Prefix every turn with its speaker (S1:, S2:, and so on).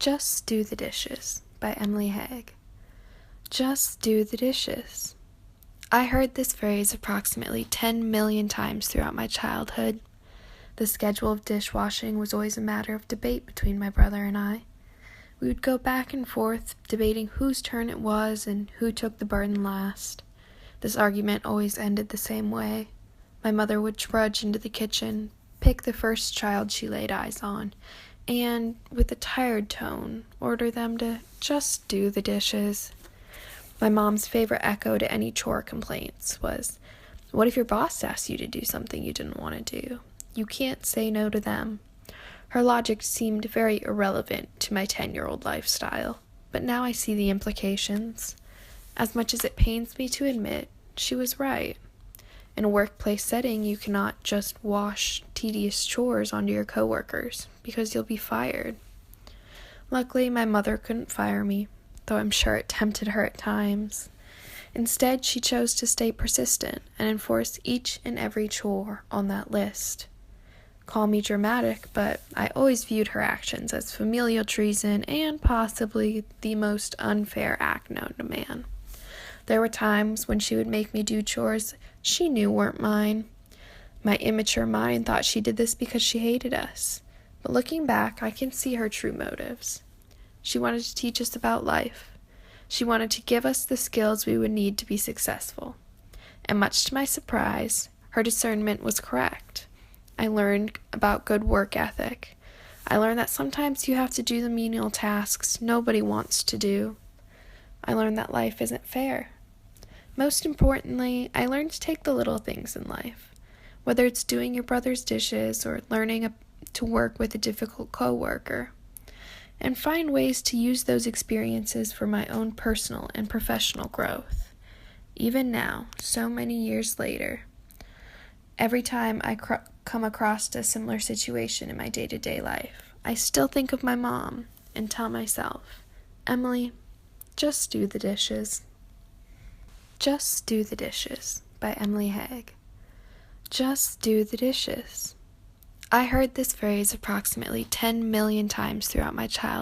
S1: Just do the dishes by Emily Haag. Just do the dishes. I heard this phrase approximately 10 million times throughout my childhood. The schedule of dishwashing was always a matter of debate between my brother and I. We would go back and forth, debating whose turn it was and who took the burden last. This argument always ended the same way. My mother would trudge into the kitchen, pick the first child she laid eyes on, and, with a tired tone, order them to just do the dishes. My mom's favorite echo to any chore complaints was, "What if your boss asks you to do something you didn't want to do? You can't say no to them." Her logic seemed very irrelevant to my 10-year-old lifestyle, but now I see the implications. As much as it pains me to admit, she was right. In a workplace setting, you cannot just wash tedious chores onto your coworkers, because you'll be fired. Luckily, my mother couldn't fire me, though I'm sure it tempted her at times. Instead, she chose to stay persistent and enforce each and every chore on that list. Call me dramatic, but I always viewed her actions as familial treason and possibly the most unfair act known to man. There were times when she would make me do chores she knew weren't mine. My immature mind thought she did this because she hated us, but looking back, I can see her true motives. She wanted to teach us about life. She wanted to give us the skills we would need to be successful. And much to my surprise, her discernment was correct. I learned about good work ethic. I learned that sometimes you have to do the menial tasks nobody wants to do. I learned that life isn't fair. Most importantly, I learned to take the little things in life, whether it's doing your brother's dishes or learning to work with a difficult coworker, and find ways to use those experiences for my own personal and professional growth. Even now, so many years later, every time I come across a similar situation in my day-to-day life, I still think of my mom and tell myself, "Emily, just do the dishes." Just do the dishes by Emily Haag. Just do the dishes. I heard this phrase approximately 10 million times throughout my childhood.